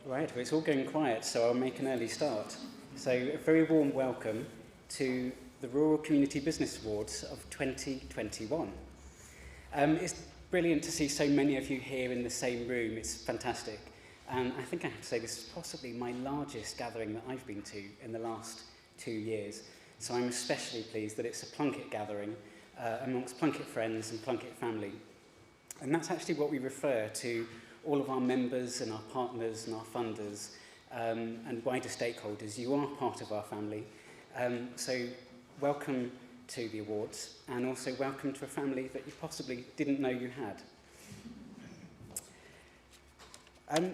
Right, well, it's all going quiet, so I'll make an early start. So a very warm welcome to the Rural Community Business Awards of 2021. It's brilliant to see so many of you here in the same room. It's fantastic. And I think I have to say this is possibly my largest gathering that I've been to in the last 2 years. So I'm especially pleased that it's a Plunkett gathering amongst Plunkett friends and Plunkett family. And that's actually what we refer to all of our members and our partners and our funders and wider stakeholders. You are part of our family. So welcome to the awards, and also welcome to a family that you possibly didn't know you had.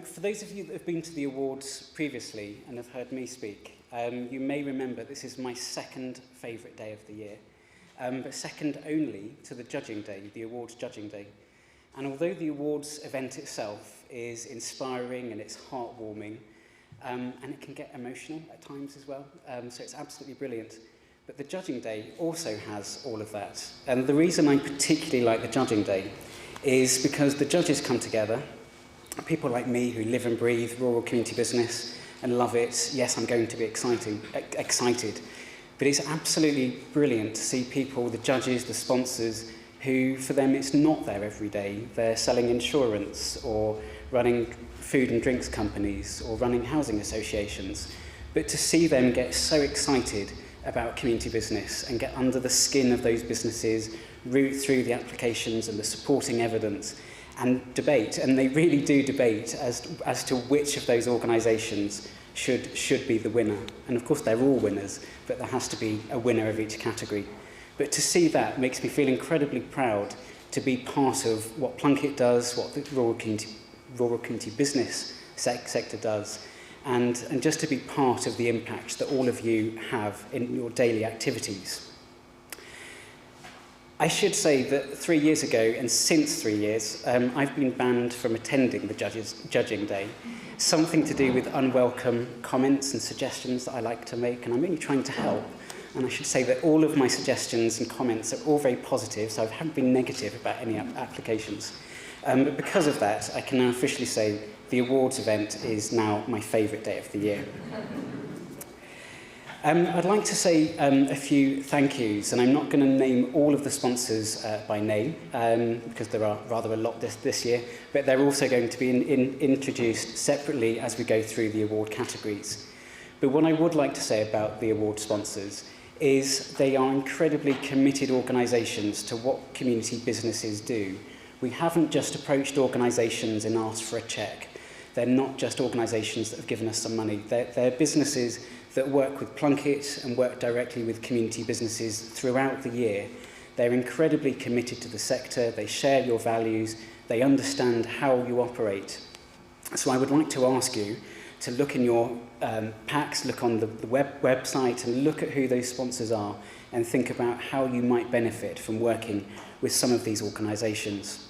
For those of you that have been to the awards previously and have heard me speak, you may remember this is my second favourite day of the year, but second only to the judging day, the awards judging day. And although the awards event itself is inspiring and it's heartwarming, and it can get emotional at times as well, so it's absolutely brilliant, but the judging day also has all of that. And the reason I particularly like the judging day is because the judges come together, people like me who live and breathe rural community business and love it. Yes, I'm going to be excited, but it's absolutely brilliant to see people, the judges, the sponsors, who, for them, it's not there every day. They're selling insurance or running food and drinks companies or running housing associations. But to see them get so excited about community business and get under the skin of those businesses, root through the applications and the supporting evidence and debate, and they really do debate as to which of those organisations should be the winner. And of course, they're all winners, but there has to be a winner of each category. But to see that makes me feel incredibly proud to be part of what Plunkett does, what the rural community business sector does, and just to be part of the impact that all of you have in your daily activities. I should say that 3 years ago, and since 3 years, I've been banned from attending the judging day. Something to do with unwelcome comments and suggestions that I like to make, and I'm really trying to help. And I should say that all of my suggestions and comments are all very positive, so I haven't been negative about any applications. But because of that, I can now officially say the awards event is now my favourite day of the year. I'd like to say a few thank yous, and I'm not going to name all of the sponsors by name, because there are rather a lot this year, but they're also going to be introduced separately as we go through the award categories. But what I would like to say about the award sponsors is they are incredibly committed organisations to what community businesses do. We haven't just approached organisations and asked for a cheque. They're not just organisations that have given us some money. They're businesses that work with Plunkett and work directly with community businesses throughout the year. They're incredibly committed to the sector. They share your values. They understand how you operate. So I would like to ask you to look in your packs, look on the website and look at who those sponsors are and think about how you might benefit from working with some of these organisations.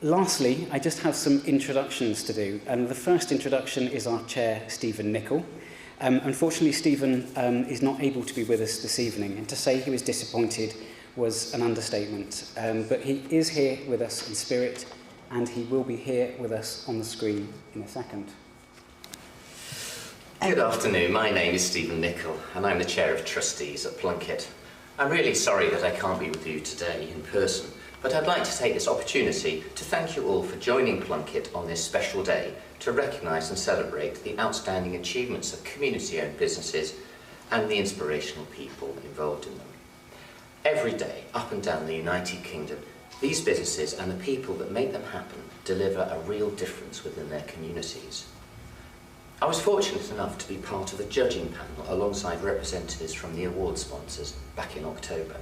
Lastly, I just have some introductions to do. The first introduction is our chair, Stephen Nicol. Unfortunately, Stephen is not able to be with us this evening, and to say he was disappointed was an understatement. But he is here with us in spirit, and he will be here with us on the screen in a second. Good afternoon, my name is Stephen Nicol, and I'm the Chair of Trustees at Plunkett. I'm really sorry that I can't be with you today in person, but I'd like to take this opportunity to thank you all for joining Plunkett on this special day to recognise and celebrate the outstanding achievements of community-owned businesses and the inspirational people involved in them. Every day, up and down the United Kingdom, these businesses and the people that make them happen deliver a real difference within their communities. I was fortunate enough to be part of the judging panel alongside representatives from the award sponsors back in October.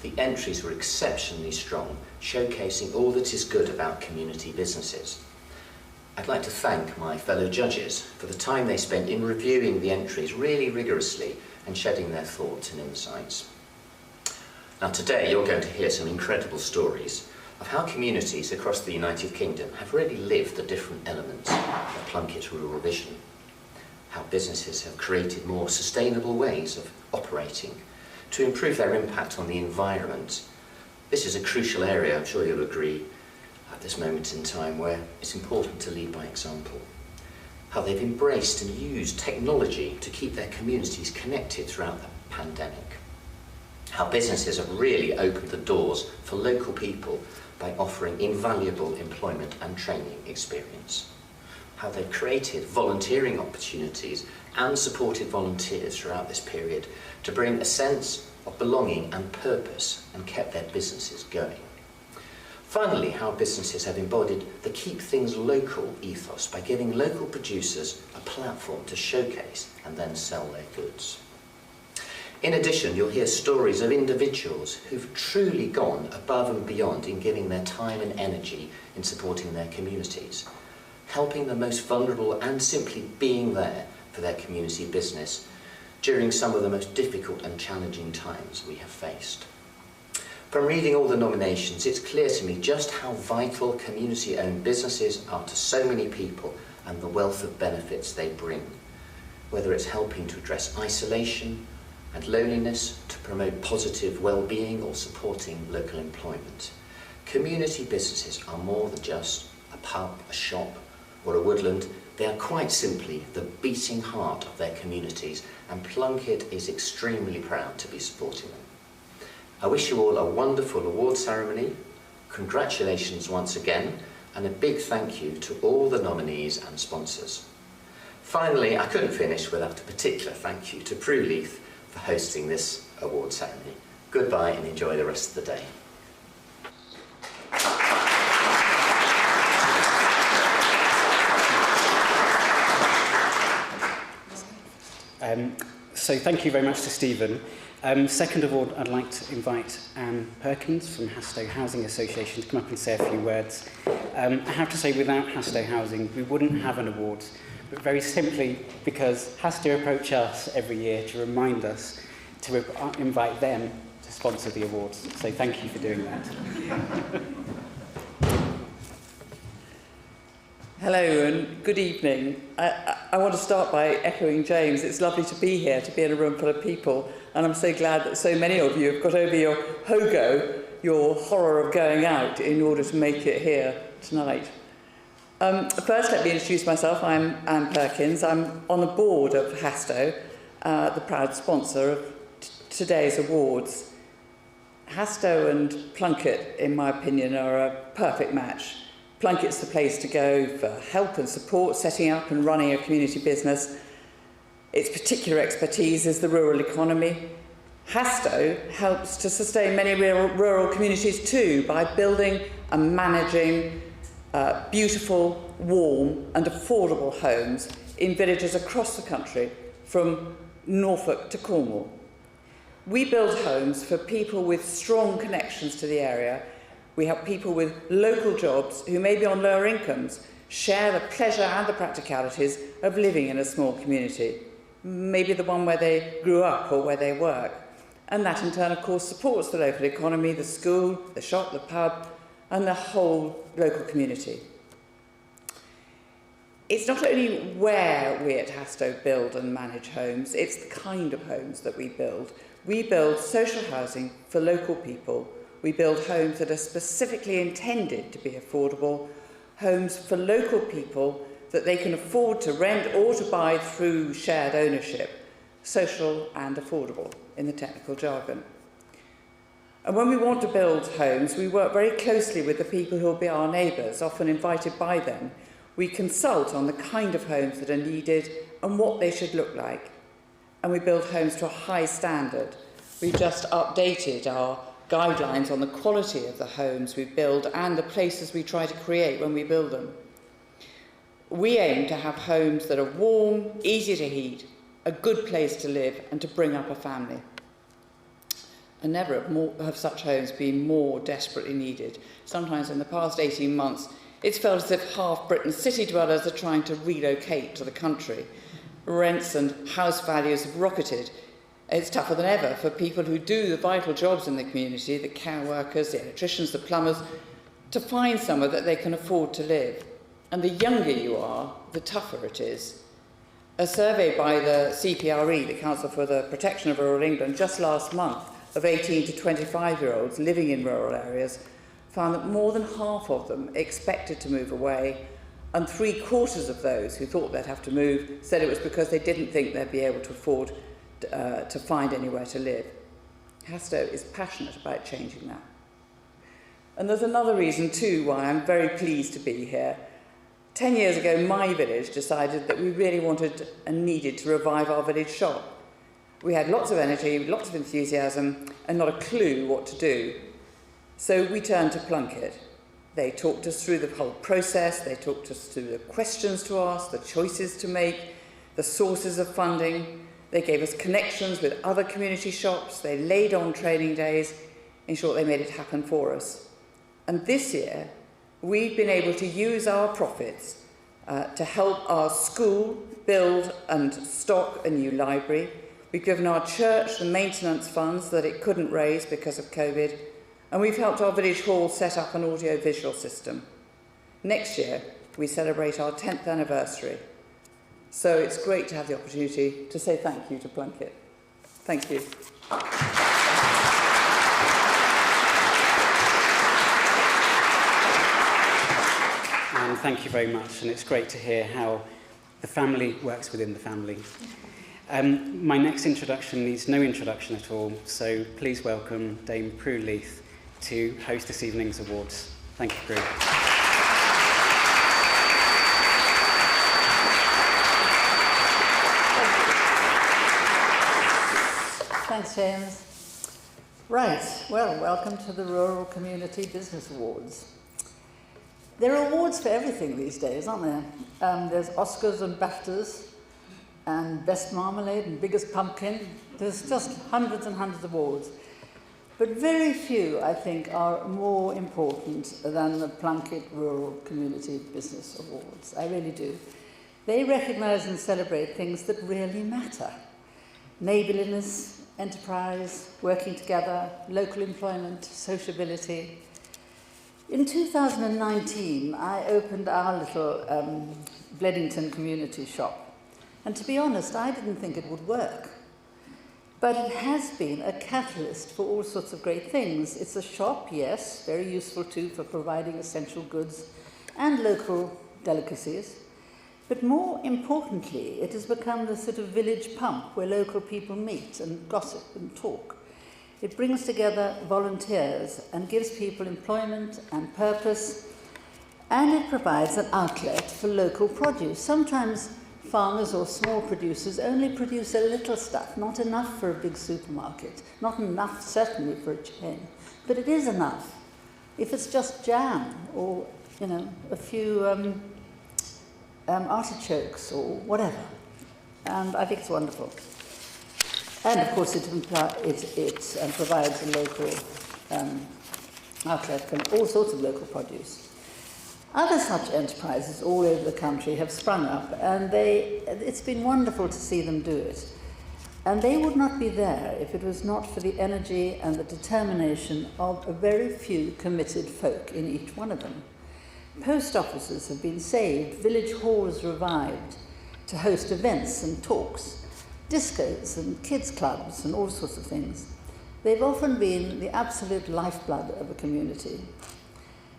The entries were exceptionally strong, showcasing all that is good about community businesses. I'd like to thank my fellow judges for the time they spent in reviewing the entries really rigorously and shedding their thoughts and insights. Now today you're going to hear some incredible stories of how communities across the United Kingdom have really lived the different elements of Plunkett's rural vision. How businesses have created more sustainable ways of operating to improve their impact on the environment. This is a crucial area, I'm sure you'll agree, at this moment in time where it's important to lead by example. how they've embraced and used technology to keep their communities connected throughout the pandemic, how businesses have really opened the doors for local people by offering invaluable employment and training experience, how they've created volunteering opportunities and supported volunteers throughout this period to bring a sense of belonging and purpose and kept their businesses going. Finally, how businesses have embodied the keep things local ethos by giving local producers a platform to showcase and then sell their goods. In addition, you'll hear stories of individuals who've truly gone above and beyond in giving their time and energy in supporting their communities, helping the most vulnerable and simply being there for their community business during some of the most difficult and challenging times we have faced. From reading all the nominations, it's clear to me just how vital community-owned businesses are to so many people and the wealth of benefits they bring, whether it's helping to address isolation and loneliness, to promote positive well-being or supporting local employment. Community businesses are more than just a pub, a shop or a woodland. They are quite simply the beating heart of their communities, and Plunkett is extremely proud to be supporting them. I wish you all a wonderful award ceremony. Congratulations once again, and a big thank you to all the nominees and sponsors. Finally, I couldn't finish without a particular thank you to Prue Leith for hosting this award ceremony. Goodbye and enjoy the rest of the day. So thank you very much to Stephen. Second award, I'd like to invite Anne Perkins from Hastow Housing Association to come up and say a few words. I have to say, without Hastow Housing, we wouldn't have an award, but very simply because Hastow approach us every year to remind us to invite them to sponsor the awards. So thank you for doing that. Hello and good evening. I want to start by echoing James. It's lovely to be here, to be in a room full of people, and I'm so glad that so many of you have got over your hogo, your horror of going out, in order to make it here tonight. First, let me introduce myself. I'm Anne Perkins. I'm on the board of Hastow, the proud sponsor of today's awards. Hastow and Plunkett, in my opinion, are a perfect match. Plunkett's the place to go for help and support setting up and running a community business. Its particular expertise is the rural economy. Hastow helps to sustain many rural communities too by building and managing beautiful, warm and affordable homes in villages across the country, from Norfolk to Cornwall. We build homes for people with strong connections to the area. We help people with local jobs who may be on lower incomes share the pleasure and the practicalities of living in a small community, maybe the one where they grew up or where they work. And that in turn, of course, supports the local economy, the school, the shop, the pub, and the whole local community. It's not only where we at Hastow build and manage homes, it's the kind of homes that we build. We build social housing for local people. We build homes that are specifically intended to be affordable, homes for local people that they can afford to rent or to buy through shared ownership, social and affordable in the technical jargon. And when we want to build homes, we work very closely with the people who will be our neighbours, often invited by them. We consult on the kind of homes that are needed and what they should look like. And we build homes to a high standard. We've just updated our guidelines on the quality of the homes we build and the places we try to create when we build them. We aim to have homes that are warm, easy to heat, a good place to live and to bring up a family. And never have such homes been more desperately needed. Sometimes in the past 18 months, it's felt as if half Britain's city dwellers are trying to relocate to the country. Rents and house values have rocketed. It's tougher than ever for people who do the vital jobs in the community, the care workers, the electricians, the plumbers, to find somewhere that they can afford to live. And the younger you are, the tougher it is. A survey by the CPRE, the Council for the Protection of Rural England, just last month, of 18 to 25-year-olds living in rural areas, found that more than half of them expected to move away And 3/4 of those who thought they'd have to move said it was because they didn't think they'd be able to afford to find anywhere to live. Hastow is passionate about changing that. And there's another reason too why I'm very pleased to be here. 10 years ago, my village decided that we really wanted and needed to revive our village shop. We had lots of energy, lots of enthusiasm, and not a clue what to do. So we turned to Plunkett. They talked us through the whole process, they talked us through the questions to ask, the choices to make, the sources of funding. They gave us connections with other community shops, they laid on training days. In short, they made it happen for us. And this year, we've been able to use our profits to help our school build and stock a new library. We've given our church the maintenance funds that it couldn't raise because of COVID. And we've helped our village hall set up an audio-visual system. Next year, we celebrate our 10th anniversary. So it's great to have the opportunity to say thank you to Plunkett. Thank you. And thank you very much, and it's great to hear how the family works within the family. My next introduction needs no introduction at all, so please welcome Dame Prue Leith to host this evening's awards. Thank you, Prue. Thanks, James. Right, well, welcome to the Rural Community Business Awards. There are awards for everything these days, aren't there? There's Oscars and BAFTAs, and Best Marmalade and Biggest Pumpkin. There's just hundreds and hundreds of awards. But very few, I think, are more important than the Plunkett Rural Community Business Awards. I really do. They recognise and celebrate things that really matter. Neighbourliness, enterprise, working together, local employment, sociability. In 2019, I opened our little Bleddington community shop. And to be honest, I didn't think it would work. But it has been a catalyst for all sorts of great things. It's a shop, yes, very useful too for providing essential goods and local delicacies. But more importantly, it has become the sort of village pump where local people meet and gossip and talk. It brings together volunteers and gives people employment and purpose, and it provides an outlet for local produce. Sometimes farmers or small producers only produce a little stuff, not enough for a big supermarket, not enough certainly for a chain, but it is enough. If it's just jam or, a few artichokes or whatever, and I think it's wonderful. And of course it provides a local outlet for all sorts of local produce. Other such enterprises all over the country have sprung up, and it's been wonderful to see them do it. And they would not be there if it was not for the energy and the determination of a very few committed folk in each one of them. Post offices have been saved, village halls revived to host events and talks, discos and kids clubs and all sorts of things. They've often been the absolute lifeblood of a community.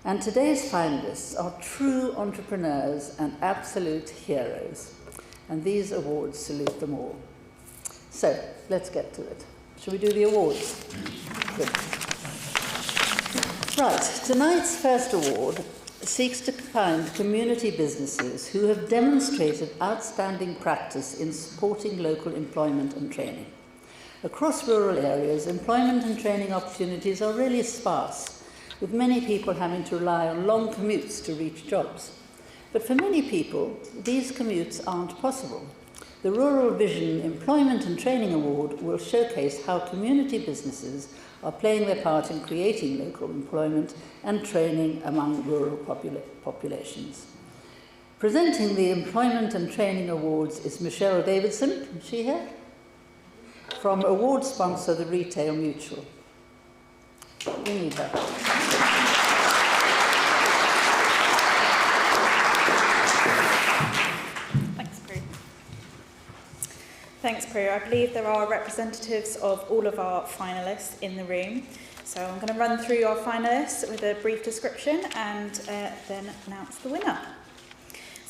And today's finalists are true entrepreneurs and absolute heroes. And these awards salute them all. So, let's get to it. Shall we do the awards? Good. Right, tonight's first award seeks to find community businesses who have demonstrated outstanding practice in supporting local employment and training. Across rural areas, employment and training opportunities are really sparse, with many people having to rely on long commutes to reach jobs. But for many people, these commutes aren't possible. The Rural Vision Employment and Training Award will showcase how community businesses are playing their part in creating local employment and training among rural populations. Presenting the Employment and Training Awards is Michelle Davidson, is she here? From award sponsor, the Retail Mutual. We need her. Thanks, Prue. I believe there are representatives of all of our finalists in the room. So I'm going to run through our finalists with a brief description and then announce the winner.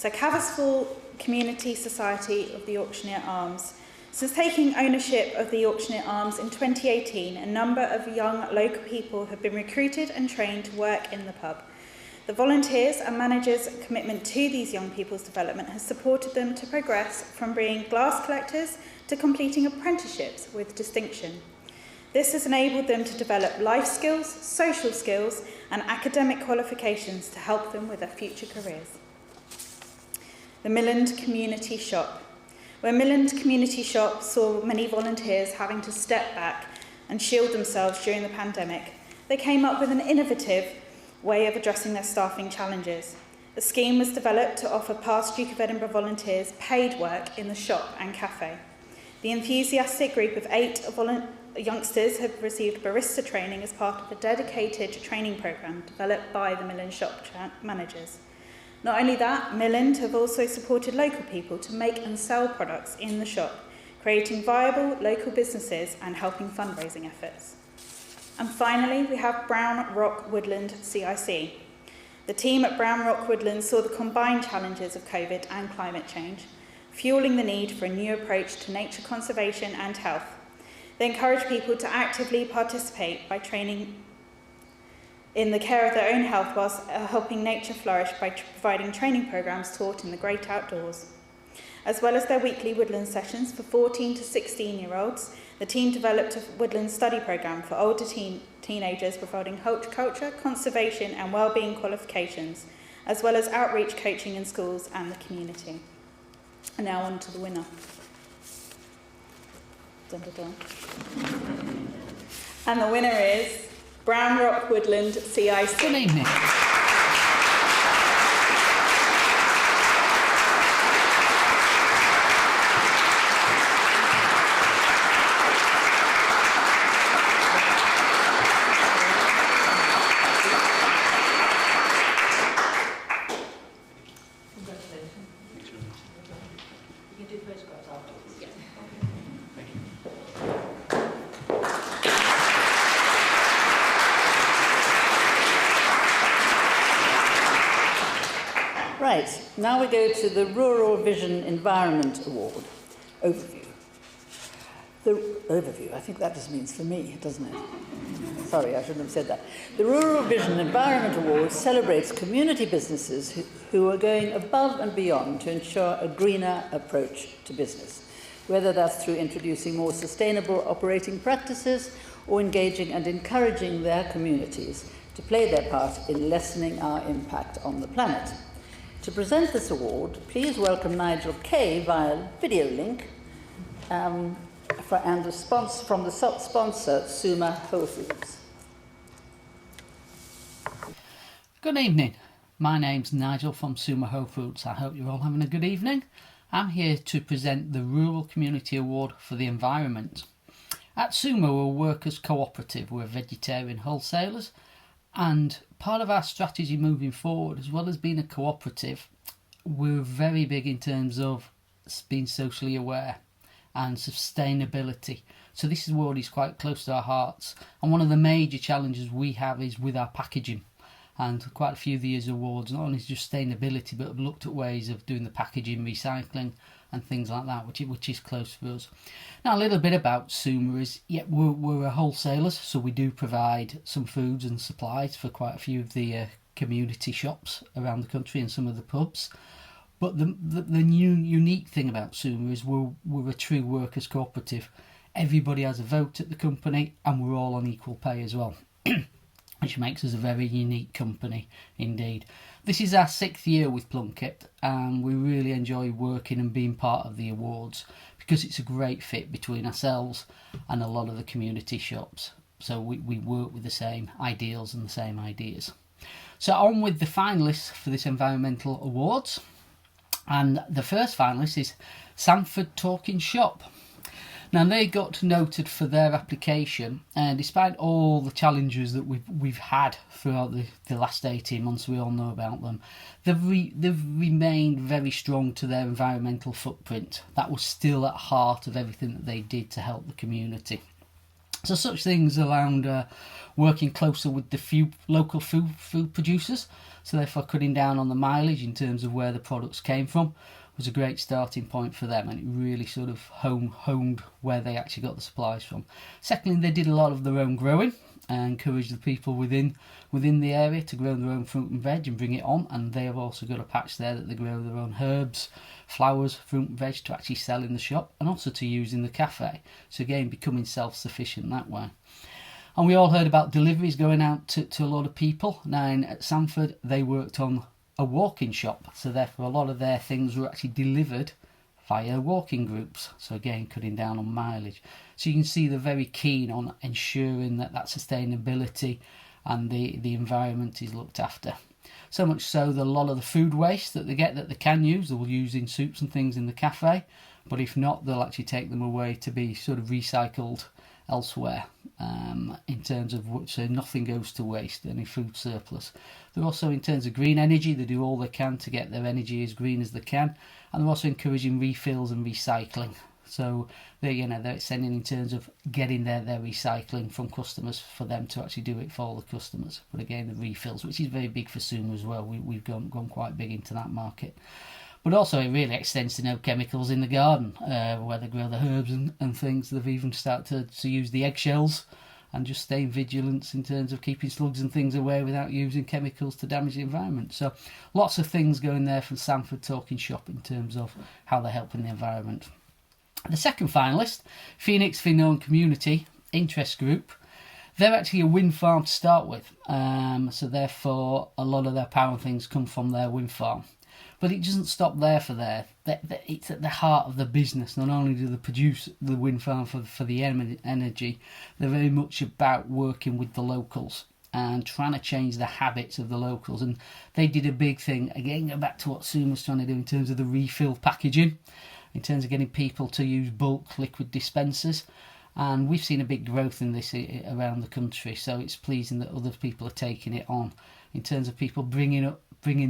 So Caversfall Community Society of the Auctioneer Arms. Since taking ownership of the Auctioneer Arms in 2018, a number of young local people have been recruited and trained to work in the pub. The volunteers and managers' commitment to these young people's development has supported them to progress from being glass collectors to completing apprenticeships with distinction. This has enabled them to develop life skills, social skills, and academic qualifications to help them with their future careers. The Milland Community Shop. Where Milland Community Shop saw many volunteers having to step back and shield themselves during the pandemic, they came up with an innovative way of addressing their staffing challenges. A scheme was developed to offer past Duke of Edinburgh volunteers paid work in the shop and cafe. The enthusiastic group of 8 youngsters have received barista training as part of a dedicated training programme developed by the Milland shop managers. Not only that, Milland have also supported local people to make and sell products in the shop, creating viable local businesses and helping fundraising efforts. And finally, we have Brown Rock Woodland CIC. The team at Brown Rock Woodland saw the combined challenges of COVID and climate change, fueling the need for a new approach to nature conservation and health. They encourage people to actively participate by training in the care of their own health whilst helping nature flourish by providing training programmes taught in the great outdoors. As well as their weekly woodland sessions for 14 to 16-year-olds, the team developed a woodland study programme for older teenagers providing horticulture, conservation and wellbeing qualifications, as well as outreach coaching in schools and the community. And now on to the winner. Dun, dun, dun. And the winner is Brown Rock Woodland CIC. Good evening. Right, now we go to the Rural Vision Environment Award. Overview. The overview, I think that just means for me, doesn't it? Sorry, I shouldn't have said that. The Rural Vision Environment Award celebrates community businesses who are going above and beyond to ensure a greener approach to business, whether that's through introducing more sustainable operating practices or engaging and encouraging their communities to play their part in lessening our impact on the planet. To present this award, please welcome Nigel Kay via video link and the response from the sponsor, Suma Whole Foods. Good evening. My name's Nigel from Suma Whole Foods. I hope you're all having a good evening. I'm here to present the Rural Community Award for the Environment. At Suma, we're a workers' cooperative. We're vegetarian wholesalers, and part of our strategy moving forward, as well as being a cooperative, we're very big in terms of being socially aware and sustainability. So this award is quite close to our hearts, and one of the major challenges we have is with our packaging. And quite a few of these awards, not only just sustainability, but have looked at ways of doing the packaging, recycling and things like that, which is close for us. Now, a little bit about Suma is, we're a wholesalers, so we do provide some foods and supplies for quite a few of the community shops around the country and some of the pubs. But the new unique thing about Suma is we're a true workers' cooperative. Everybody has a vote at the company, and we're all on equal pay as well, which makes us a very unique company indeed. This is our 6th year with Plunkett, and we really enjoy working and being part of the awards because it's a great fit between ourselves and a lot of the community shops. So we work with the same ideals and the same ideas. So on with the finalists for this environmental awards. And the first finalist is Sanford Talking Shop. Now, they got noted for their application, and despite all the challenges that we've had throughout the last 18 months, we all know about them, they've remained very strong to their environmental footprint. That was still at heart of everything that they did to help the community. So such things around working closer with the local food producers, so therefore cutting down on the mileage in terms of where the products came from, was a great starting point for them, and it really sort of honed where they actually got the supplies from. Secondly, they did a lot of their own growing and encouraged the people within the area to grow their own fruit and veg and bring it on, and they have also got a patch there that they grow their own herbs, flowers, fruit and veg to actually sell in the shop and also to use in the cafe. So again, becoming self-sufficient that way. And we all heard about deliveries going out to a lot of people. Now at Sanford, they worked on a walk-in shop, so therefore a lot of their things were actually delivered via walking groups, so again cutting down on mileage. So you can see they're very keen on ensuring that sustainability and the environment is looked after. So much so that a lot of the food waste that they get that they can use, they will use in soups and things in the cafe, but if not, they'll actually take them away to be sort of recycled elsewhere, in terms of which, so nothing goes to waste, any food surplus. They're also, in terms of green energy, they do all they can to get their energy as green as they can, and they're also encouraging refills and recycling. So they're sending in terms of getting their recycling from customers for them to actually do it for the customers. But again, the refills, which is very big for Sumer as well, we've gone quite big into that market. But also it really extends to no chemicals in the garden, where they grow the herbs and things. They've even started to use the eggshells and just staying vigilant in terms of keeping slugs and things away without using chemicals to damage the environment. So lots of things going there from Sanford Talking Shop in terms of how they're helping the environment. The second finalist, Phoenix Finnarn Community Interest Group, they're actually a wind farm to start with, so therefore a lot of their power and things come from their wind farm. But it doesn't stop there for there. It's at the heart of the business. Not only do they produce the wind farm for the energy, they're very much about working with the locals and trying to change the habits of the locals. And they did a big thing, again, go back to what Sue was trying to do in terms of the refill packaging, in terms of getting people to use bulk liquid dispensers. And we've seen a big growth in this around the country, so it's pleasing that other people are taking it on in terms of people bringing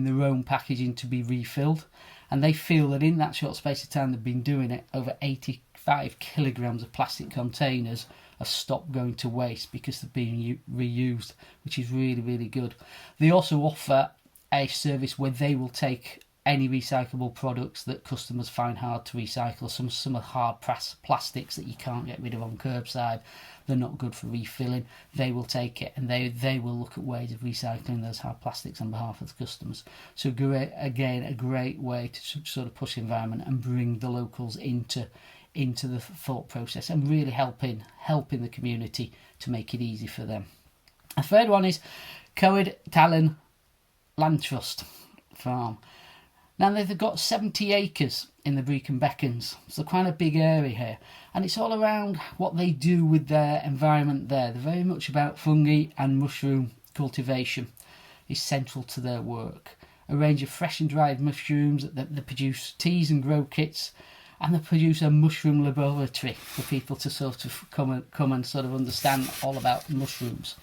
their own packaging to be refilled. And they feel that in that short space of time they've been doing it, over 85 kilograms of plastic containers have stopped going to waste because they're being reused, which is really, really good. They also offer a service where they will take any recyclable products that customers find hard to recycle. Some are hard plastics that you can't get rid of on curbside. They're not good for refilling. They will take it and they will look at ways of recycling those hard plastics on behalf of the customers. So a great way to sort of push the environment and bring the locals into the thought process and really helping the community to make it easy for them. A third one is Coed Talon Land Trust Farm. Now they've got 70 acres in the Brecon Beacons, so quite a big area here, and it's all around what they do with their environment there. They're very much about fungi and mushroom cultivation is central to their work. A range of fresh and dried mushrooms that they produce teas and grow kits, and they produce a mushroom laboratory for people to sort of come and sort of understand all about mushrooms.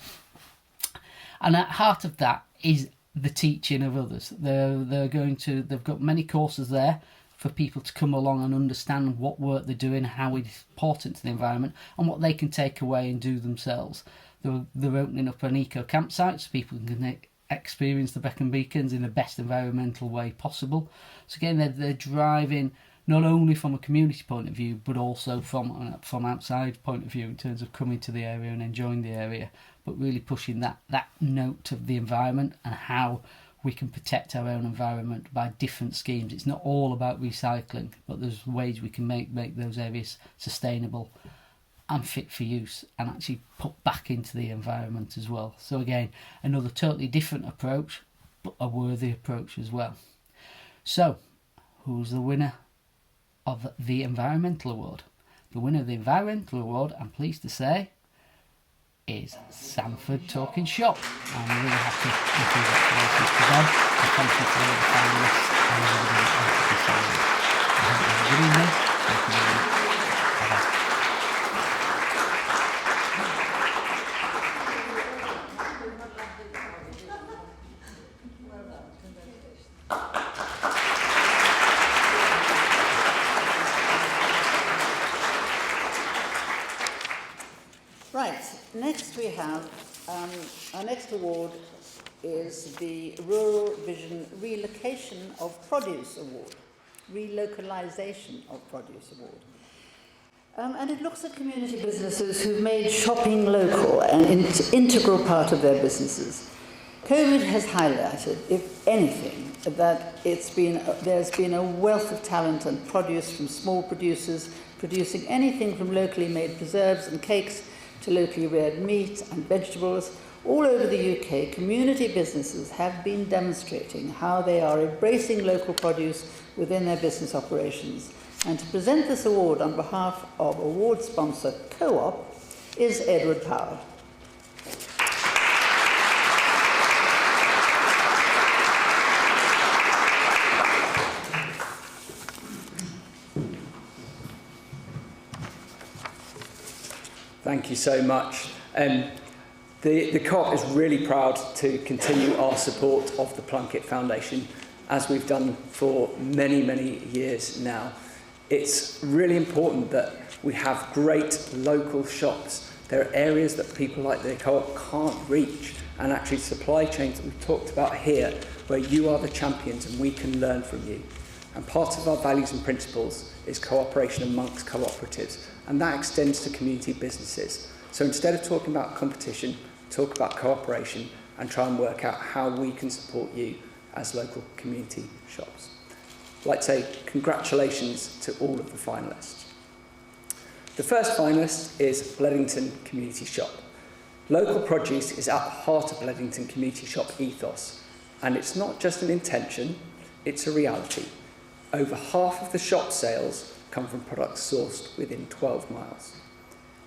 And at the heart of that is the teaching of others. They've got many courses there for people to come along and understand what work they're doing, how it's important to the environment, and what they can take away and do themselves. They're opening up an eco campsite so people can experience the Brecon Beacons in the best environmental way possible. So again, they're driving not only from a community point of view, but also from outside point of view in terms of coming to the area and enjoying the area, but really pushing that note of the environment and how we can protect our own environment by different schemes. It's not all about recycling, but there's ways we can make those areas sustainable and fit for use and actually put back into the environment as well. So again, another totally different approach, but a worthy approach as well. So, who's the winner of the Environmental Award? The winner of the Environmental Award, I'm pleased to say, is Sanford Talking Shop. I'm really happy with congratulations to them. And thank you for all the finalists and everybody that participated. I hope you have a good evening. Thank you very much. Bye-bye. Right, next we have, our next award is the Rural Vision Relocation of Produce Award. Relocalisation of Produce Award. And it looks at community businesses who've made shopping local an integral part of their businesses. COVID has highlighted, if anything, that there's been a wealth of talent and produce from small producers producing anything from locally made preserves and cakes to locally reared meat and vegetables. All over the UK, community businesses have been demonstrating how they are embracing local produce within their business operations. And to present this award on behalf of award sponsor Co-op is Edward Powell. Thank you so much. The Co-op is really proud to continue our support of the Plunkett Foundation, as we've done for many, many years now. It's really important that we have great local shops. There are areas that people like the Co-op can't reach, and actually supply chains that we've talked about here, where you are the champions and we can learn from you. And part of our values and principles is cooperation amongst cooperatives, and that extends to community businesses. So instead of talking about competition, talk about cooperation and try and work out how we can support you as local community shops. I'd like to say congratulations to all of the finalists. The first finalist is Bleddington Community Shop. Local produce is at the heart of Bleddington Community Shop ethos, and it's not just an intention, it's a reality. Over half of the shop sales come from products sourced within 12 miles.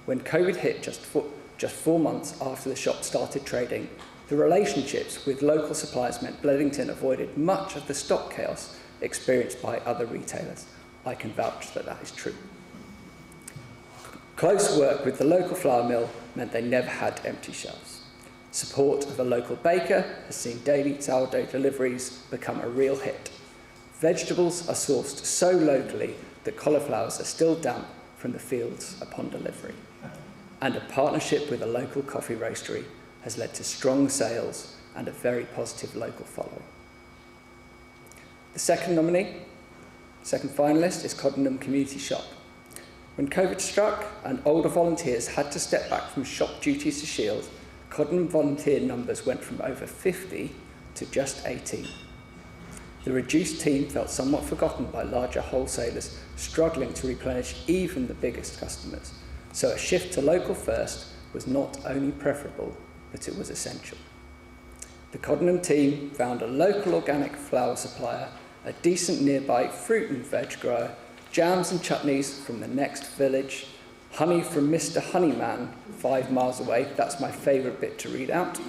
When COVID hit just 4 months after the shop started trading, the relationships with local suppliers meant Bleddington avoided much of the stock chaos experienced by other retailers. I can vouch that that is true. Close work with the local flour mill meant they never had empty shelves. Support of a local baker has seen daily sourdough deliveries become a real hit. Vegetables are sourced so locally that cauliflowers are still damp from the fields upon delivery. And a partnership with a local coffee roastery has led to strong sales and a very positive local following. The second finalist is Coddendum Community Shop. When COVID struck and older volunteers had to step back from shop duties to shield, Coddendum volunteer numbers went from over 50 to just 18. The reduced team felt somewhat forgotten by larger wholesalers struggling to replenish even the biggest customers. So a shift to local first was not only preferable, but it was essential. The Coddendum team found a local organic flour supplier, a decent nearby fruit and veg grower, jams and chutneys from the next village, honey from Mr. Honeyman 5 miles away, that's my favourite bit to read out,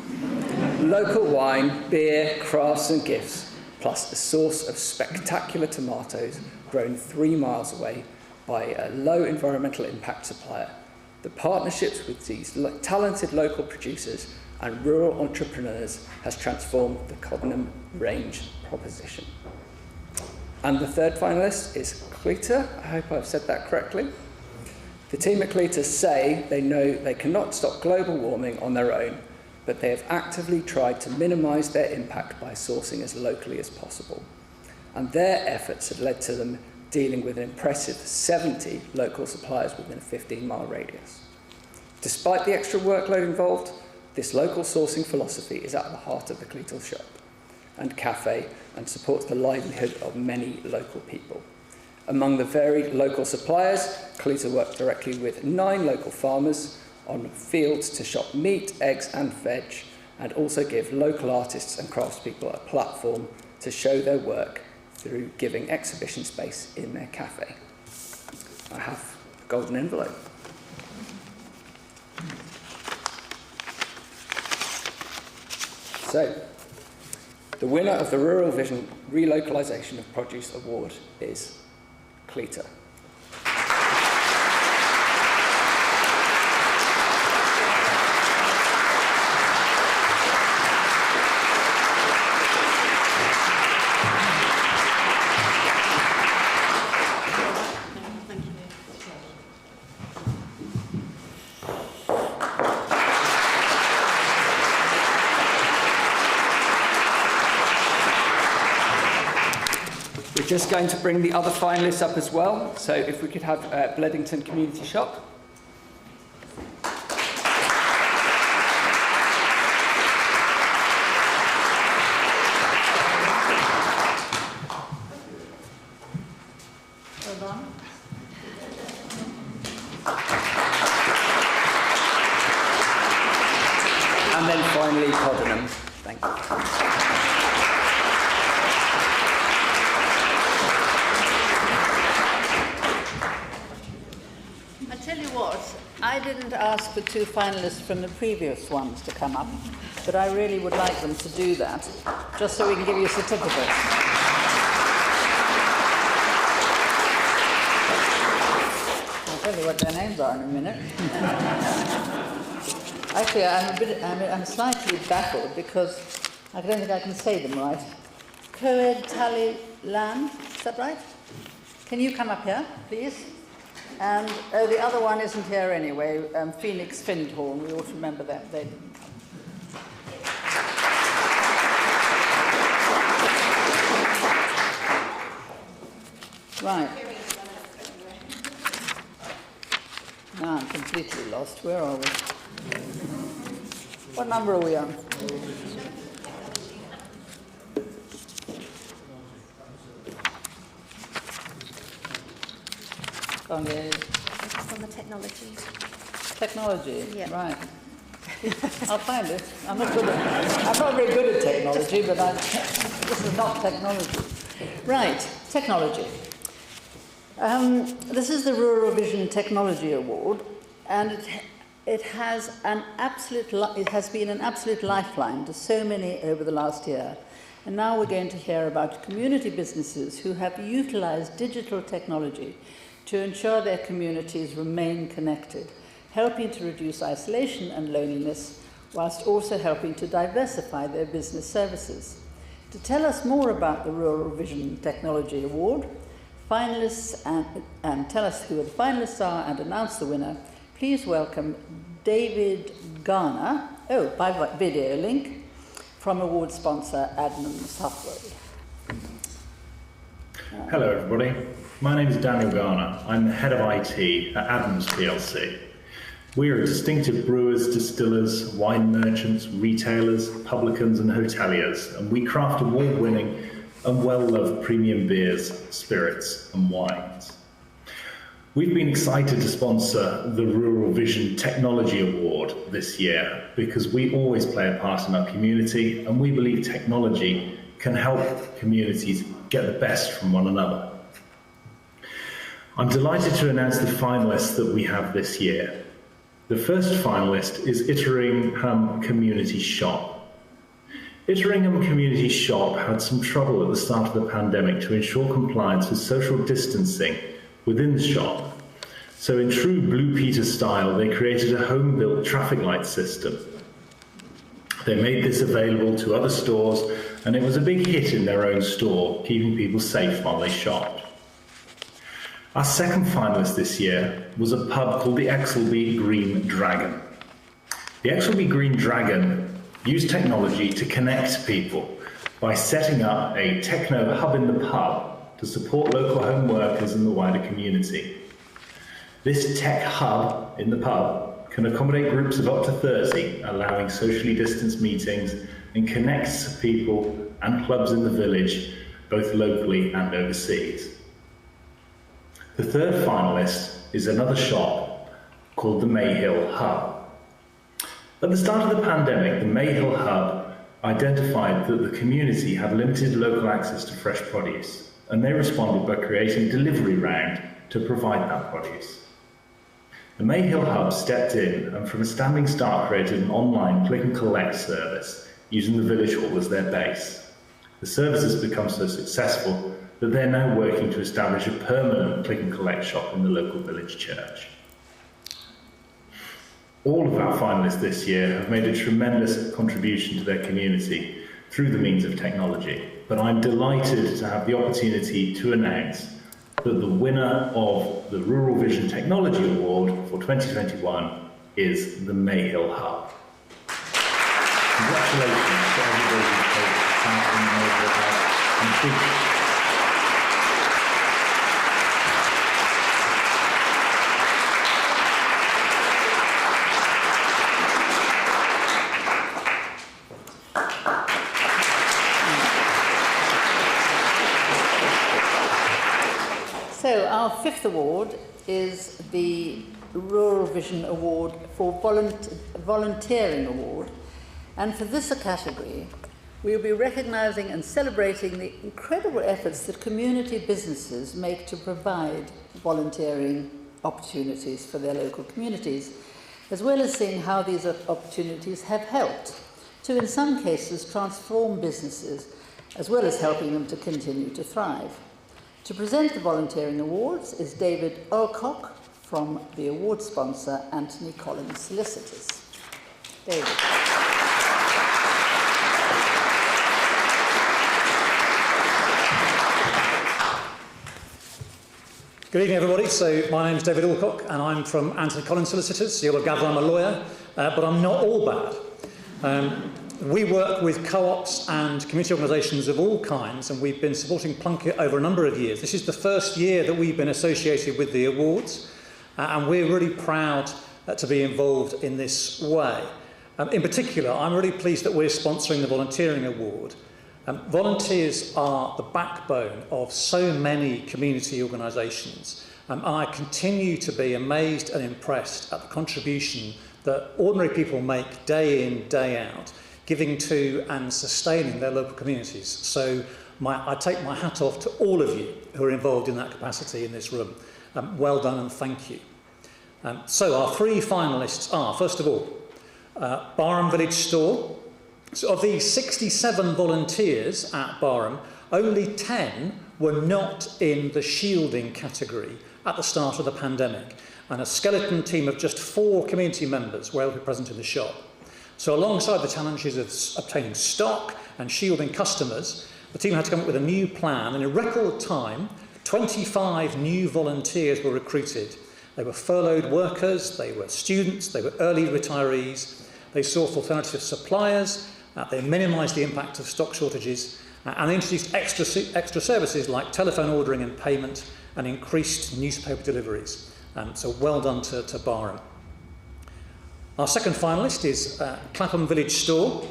local wine, beer, crafts and gifts, plus a source of spectacular tomatoes grown 3 miles away by a low environmental impact supplier. The partnerships with these talented local producers and rural entrepreneurs has transformed the Coddendum range proposition. And the third finalist is Cleater. I hope I've said that correctly. The team at Cleater say they know they cannot stop global warming on their own, but they have actively tried to minimise their impact by sourcing as locally as possible. And their efforts have led to them dealing with an impressive 70 local suppliers within a 15-mile radius. Despite the extra workload involved, this local sourcing philosophy is at the heart of the Cleater shop and cafe and supports the livelihood of many local people. Among the varied local suppliers, Cleater work directly with 9 local farmers on fields to shop meat, eggs and veg, and also give local artists and craftspeople a platform to show their work through giving exhibition space in their cafe. I have a golden envelope. So, the winner of the Rural Vision Relocalisation of Produce Award is Cleater. We're just going to bring the other finalists up as well. So if we could have Bleddington Community Shop. And then finally, Coddendum. Thank you. I tell you what, I didn't ask for two finalists from the previous ones to come up, but I really would like them to do that, just so we can give you certificates. I'll tell you what their names are in a minute. Actually, I'm slightly baffled because I don't think I can say them right. Coed, Talon, is that right? Can you come up here, please? And the other one isn't here anyway, Phoenix Findhorn, we ought to remember that. They didn't come. Right. Now I'm completely lost. Where are we? What number are we on? On the technology. Technology, Yeah. right. I'll find it. I'm not very good at technology, but this is not technology. Right, technology. This is the Rural Vision Technology Award, and it has been an absolute lifeline to so many over the last year. And now we're going to hear about community businesses who have utilised digital technology to ensure their communities remain connected, helping to reduce isolation and loneliness, whilst also helping to diversify their business services. To tell us more about the Rural Vision Technology Award, finalists and tell us who the finalists are and announce the winner, please welcome David Garner, by video link, from award sponsor Adnan Southwold. Hello everybody, my name is Daniel Garner. I'm the head of IT at Adams PLC. We are distinctive brewers, distillers, wine merchants, retailers, publicans and hoteliers, and we craft award-winning and well-loved premium beers, spirits and wines. We've been excited to sponsor the Rural Vision Technology Award this year because we always play a part in our community and we believe technology can help communities get the best from one another. I'm delighted to announce the finalists that we have this year. The first finalist is Itteringham Community Shop. Itteringham Community Shop had some trouble at the start of the pandemic to ensure compliance with social distancing within the shop. So in true Blue Peter style, they created a home-built traffic light system. They made this available to other stores, and it was a big hit in their own store, keeping people safe while they shopped. Our second finalist this year was a pub called the Xlb Green Dragon. The Xlb Green Dragon used technology to connect people by setting up a techno hub in the pub to support local home workers and the wider community. This tech hub in the pub can accommodate groups of up to 30, allowing socially distanced meetings, and connects people and clubs in the village, both locally and overseas. The third finalist is another shop called the Mayhill Hub. At the start of the pandemic, the Mayhill Hub identified that the community had limited local access to fresh produce, and they responded by creating a delivery round to provide that produce. The Mayhill Hub stepped in and from a standing start created an online click and collect service using the village hall as their base. The service has become so successful that they're now working to establish a permanent click and collect shop in the local village church. All of our finalists this year have made a tremendous contribution to their community through the means of technology, but I'm delighted to have the opportunity to announce that the winner of the Rural Vision Technology Award for 2021 is the Mayhill Hub. Congratulations to everybody who's taken part in the Mayhill Hub. So our fifth award is the Rural Vision Award for Volunteering Award. And for this category, we will be recognising and celebrating the incredible efforts that community businesses make to provide volunteering opportunities for their local communities, as well as seeing how these opportunities have helped to, in some cases, transform businesses, as well as helping them to continue to thrive. To present the Volunteering Awards is David Alcock from the award sponsor, Anthony Collins Solicitors. David. Good evening, everybody. So my name is David Alcock, and I'm from Anthony Collins Solicitors. So you'll gather I'm a lawyer, but I'm not all bad. We work with co-ops and community organisations of all kinds, and we've been supporting Plunkett over a number of years. This is the first year that we've been associated with the awards, and we're really proud to be involved in this way. In particular, I'm really pleased that we're sponsoring the Volunteering Award. Volunteers are the backbone of so many community organisations, and I continue to be amazed and impressed at the contribution that ordinary people make day in, day out, giving to and sustaining their local communities. So I take my hat off to all of you who are involved in that capacity in this room. Well done and thank you. So our three finalists are, first of all, Barham Village Store. So of the 67 volunteers at Barham, only 10 were not in the shielding category at the start of the pandemic, and a skeleton team of just 4 community members were able to be present in the shop. So alongside the challenges of obtaining stock and shielding customers, the team had to come up with a new plan, and in record time, 25 new volunteers were recruited. They were furloughed workers, they were students, they were early retirees, they sought alternative suppliers, they minimised the impact of stock shortages, and they introduced extra services like telephone ordering and payment and increased newspaper deliveries. So well done to Barham. Our second finalist is Clapham Village Store.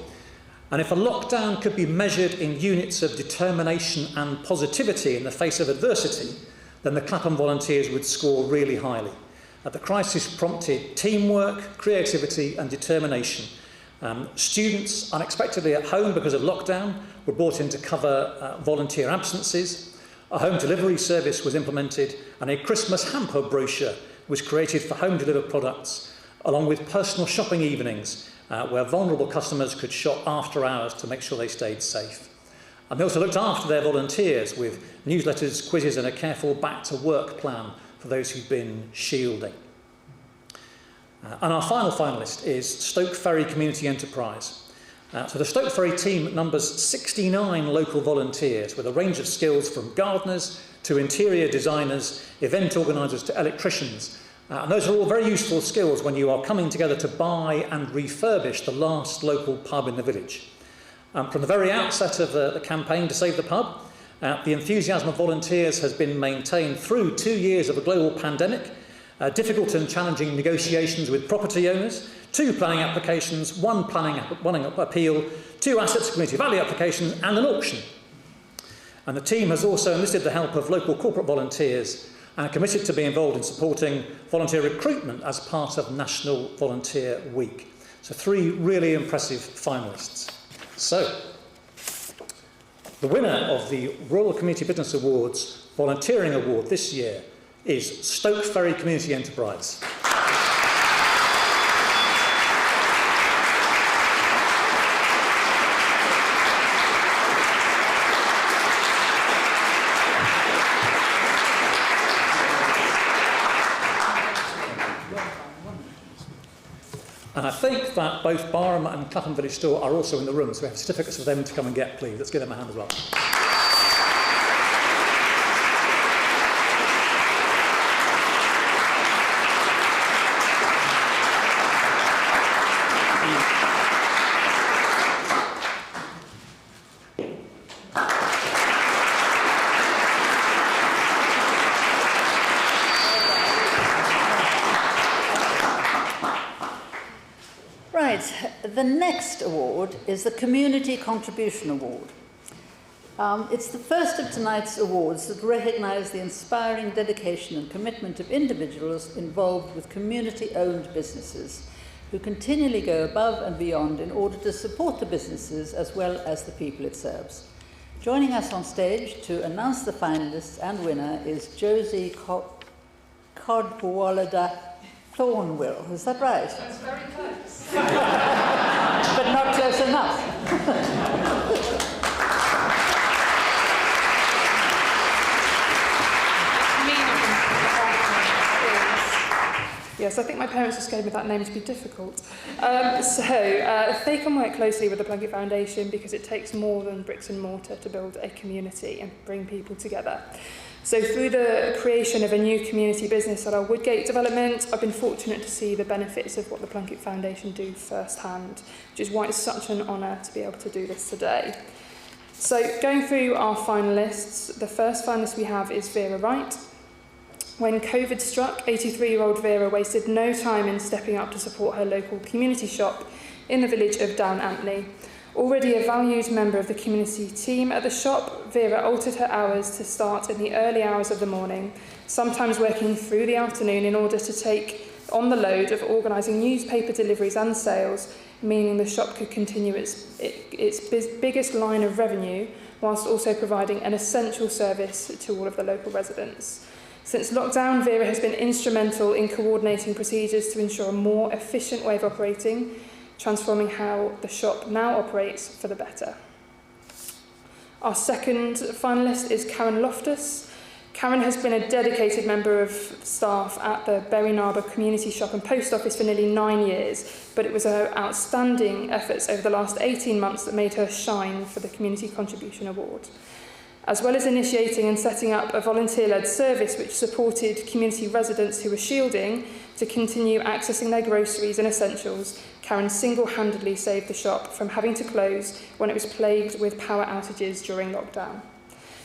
And if a lockdown could be measured in units of determination and positivity in the face of adversity, then the Clapham volunteers would score really highly. The crisis prompted teamwork, creativity and determination. Students unexpectedly at home because of lockdown were brought in to cover volunteer absences. A home delivery service was implemented, and a Christmas hamper brochure was created for home delivered products, along with personal shopping evenings where vulnerable customers could shop after hours to make sure they stayed safe. And they also looked after their volunteers with newsletters, quizzes and a careful back to work plan for those who've been shielding. And our final finalist is Stoke Ferry Community Enterprise. So the Stoke Ferry team numbers 69 local volunteers with a range of skills from gardeners to interior designers, event organisers to electricians. And those are all very useful skills when you are coming together to buy and refurbish the last local pub in the village. From the very outset of the campaign to save the pub, the enthusiasm of volunteers has been maintained through 2 years of a global pandemic, difficult and challenging negotiations with property owners, 2 planning applications, 1 planning appeal, 2 assets community value applications and an auction. And the team has also enlisted the help of local corporate volunteers and are committed to be involved in supporting volunteer recruitment as part of National Volunteer Week. So 3 really impressive finalists. So, the winner of the Rural Community Business Awards Volunteering Award this year is Stoke Ferry Community Enterprise. And I think that both Barham and Clapham Village Store are also in the room, so we have certificates for them to come and get, please. Let's give them a hand as well. Right, the next award is the Community Contribution Award. It's the first of tonight's awards that recognise the inspiring dedication and commitment of individuals involved with community-owned businesses who continually go above and beyond in order to support the businesses as well as the people it serves. Joining us on stage to announce the finalists and winner is Josie Codwallada Thornwill. Is that right? That's very close. But not close enough. Yes, I think my parents just gave me that name to be difficult. They can work closely with the Plunkett Foundation because it takes more than bricks and mortar to build a community and bring people together. So through the creation of a new community business at our Woodgate development, I've been fortunate to see the benefits of what the Plunkett Foundation do firsthand, which is why it's such an honour to be able to do this today. So going through our finalists, the first finalist we have is Vera Wright. When COVID struck, 83-year-old Vera wasted no time in stepping up to support her local community shop in the village of Down Antley. Already a valued member of the community team at the shop, Vera altered her hours to start in the early hours of the morning, sometimes working through the afternoon in order to take on the load of organising newspaper deliveries and sales, meaning the shop could continue its biggest line of revenue whilst also providing an essential service to all of the local residents. Since lockdown, Vera has been instrumental in coordinating procedures to ensure a more efficient way of operating, transforming how the shop now operates for the better. Our second finalist is Karen Loftus. Karen has been a dedicated member of staff at the Bury Narber Community Shop and Post Office for nearly 9 years, but it was her outstanding efforts over the last 18 months that made her shine for the Community Contribution Award. As well as initiating and setting up a volunteer-led service which supported community residents who were shielding to continue accessing their groceries and essentials, Karen single-handedly saved the shop from having to close when it was plagued with power outages during lockdown.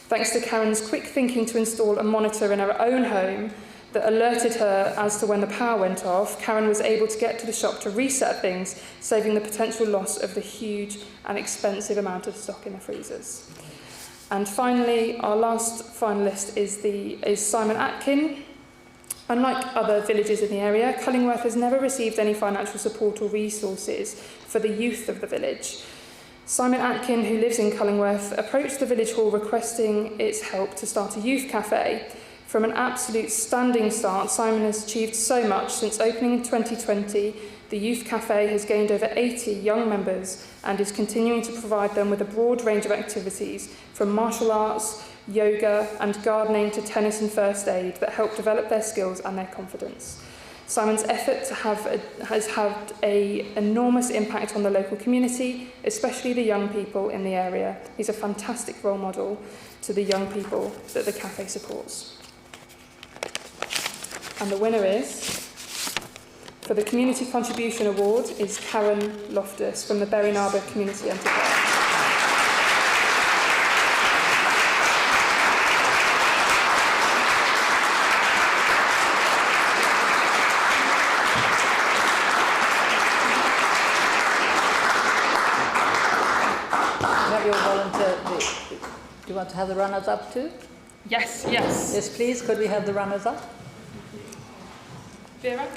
Thanks to Karen's quick thinking to install a monitor in her own home that alerted her as to when the power went off, Karen was able to get to the shop to reset things, saving the potential loss of the huge and expensive amount of stock in the freezers. And finally, our last finalist is Simon Atkin. Unlike other villages in the area, Cullingworth has never received any financial support or resources for the youth of the village. Simon Atkin, who lives in Cullingworth, approached the village hall requesting its help to start a youth cafe. From an absolute standing start, Simon has achieved so much. Since opening in 2020, the youth cafe has gained over 80 young members and is continuing to provide them with a broad range of activities, from martial arts, yoga and gardening to tennis and first aid, that help develop their skills and their confidence. Simon's effort has had an enormous impact on the local community, especially the young people in the area. He's a fantastic role model to the young people that the cafe supports. And the winner is, for the Community Contribution Award, is Karen Loftus from the Bury Narber Community Enterprise. Do you want to have the runners-up too? Yes, yes. Yes, please. Could we have the runners-up? Vera?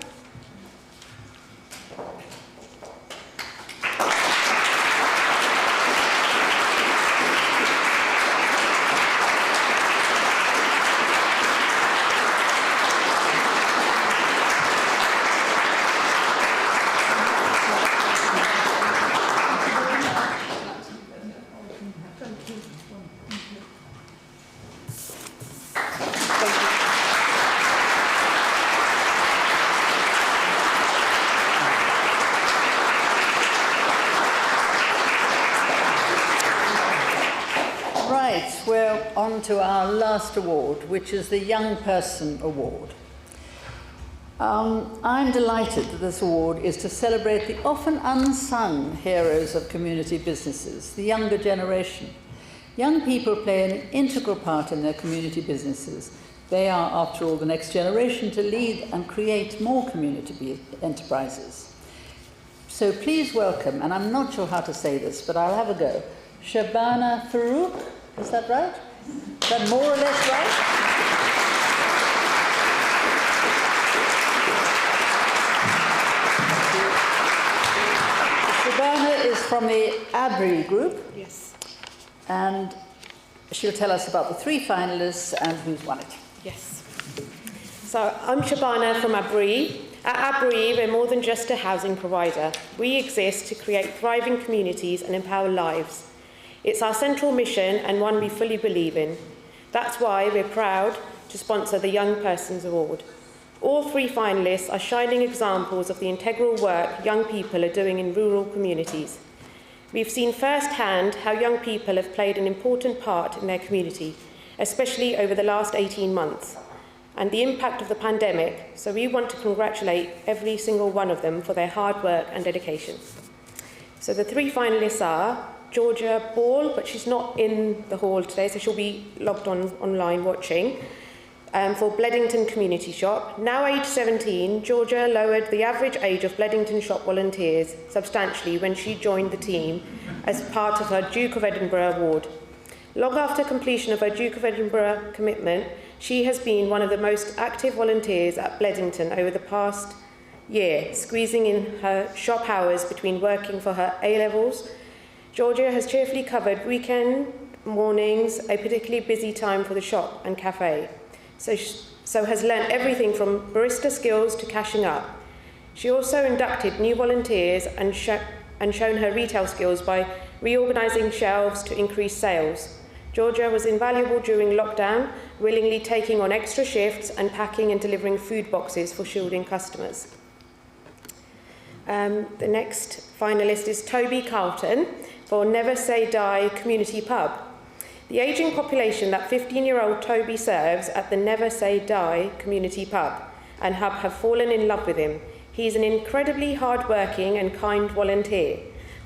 We're on to our last award, which is the Young Person Award. I'm delighted that this award is to celebrate the often unsung heroes of community businesses, the younger generation. Young people play an integral part in their community businesses. They are, after all, the next generation to lead and create more community enterprises. So please welcome, and I'm not sure how to say this, but I'll have a go, Shabana Farouk. Is that right? Is that more or less right? Shabana is from the Abri group. Yes. And she'll tell us about the 3 finalists and who's won it. Yes. So I'm Shabana from Abri. At Abri, we're more than just a housing provider. We exist to create thriving communities and empower lives. It's our central mission and one we fully believe in. That's why we're proud to sponsor the Young Persons Award. All 3 finalists are shining examples of the integral work young people are doing in rural communities. We've seen firsthand how young people have played an important part in their community, especially over the last 18 months, and the impact of the pandemic, so we want to congratulate every single one of them for their hard work and dedication. So the 3 finalists are Georgia Ball, but she's not in the hall today, so she'll be logged on online watching, for Bleddington Community Shop. Now aged 17, Georgia lowered the average age of Bleddington Shop volunteers substantially when she joined the team as part of her Duke of Edinburgh Award. Long after completion of her Duke of Edinburgh commitment, she has been one of the most active volunteers at Bleddington over the past year, squeezing in her shop hours between working for her A-levels. Georgia has cheerfully covered weekend mornings, a particularly busy time for the shop and cafe. So has learnt everything from barista skills to cashing up. She also inducted new volunteers and shown her retail skills by reorganising shelves to increase sales. Georgia was invaluable during lockdown, willingly taking on extra shifts and packing and delivering food boxes for shielding customers. The next finalist is Toby Carlton for Never Say Die Community Pub. The ageing population that 15-year-old Toby serves at the Never Say Die Community Pub and Hub have fallen in love with him. He's an incredibly hard-working and kind volunteer,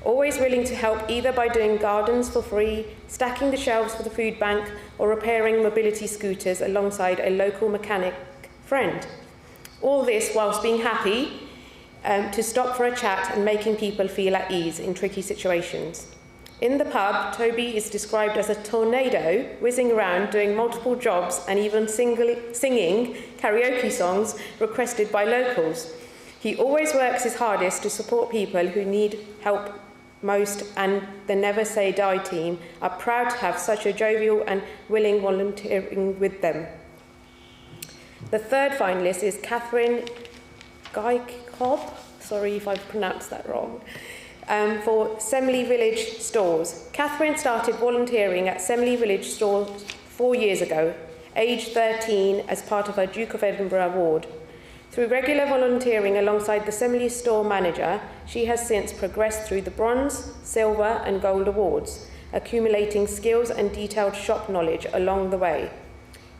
always willing to help either by doing gardens for free, stacking the shelves for the food bank, or repairing mobility scooters alongside a local mechanic friend. All this whilst being happy to stop for a chat and making people feel at ease in tricky situations. In the pub, Toby is described as a tornado, whizzing around doing multiple jobs and even singing karaoke songs requested by locals. He always works his hardest to support people who need help most, and the Never Say Die team are proud to have such a jovial and willing volunteering with them. The 3rd finalist is Catherine Geichkov, sorry if I've pronounced that wrong, for Semley Village Stores. Catherine started volunteering at Semley Village Stores 4 years ago, aged 13, as part of her Duke of Edinburgh Award. Through regular volunteering alongside the Semley store manager, she has since progressed through the Bronze, Silver and Gold Awards, accumulating skills and detailed shop knowledge along the way.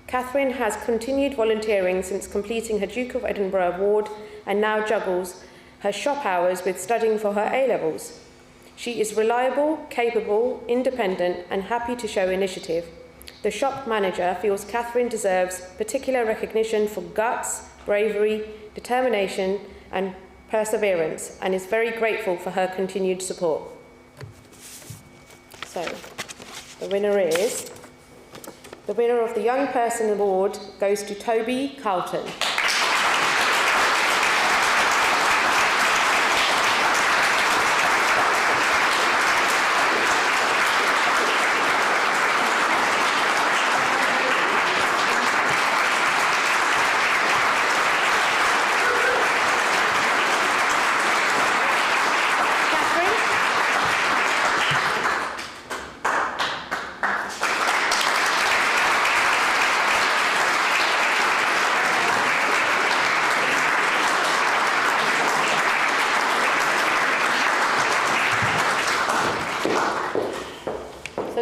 Catherine has continued volunteering since completing her Duke of Edinburgh Award and now juggles her shop hours with studying for her A-levels. She is reliable, capable, independent and happy to show initiative. The shop manager feels Catherine deserves particular recognition for guts, bravery, determination and perseverance, and is very grateful for her continued support. So, the winner of the Young Person Award goes to Toby Carlton.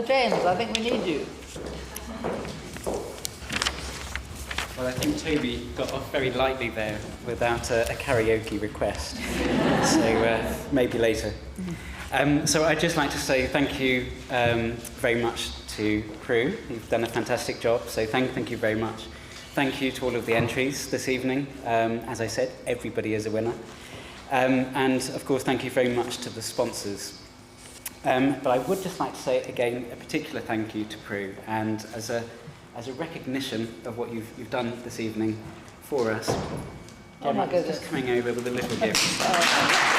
James, I think we need you. Well, I think Toby got off very lightly there without a karaoke request, so maybe later. So I'd just like to say thank you very much to Prue. You've done a fantastic job, so thank you very much. Thank you to all of the entries this evening. As I said, everybody is a winner. And of course, thank you very much to the sponsors. But I would just like to say again a particular thank you to Prue, and as a recognition of what you've done this evening for us. Oh my goodness. Just coming over with a little gift.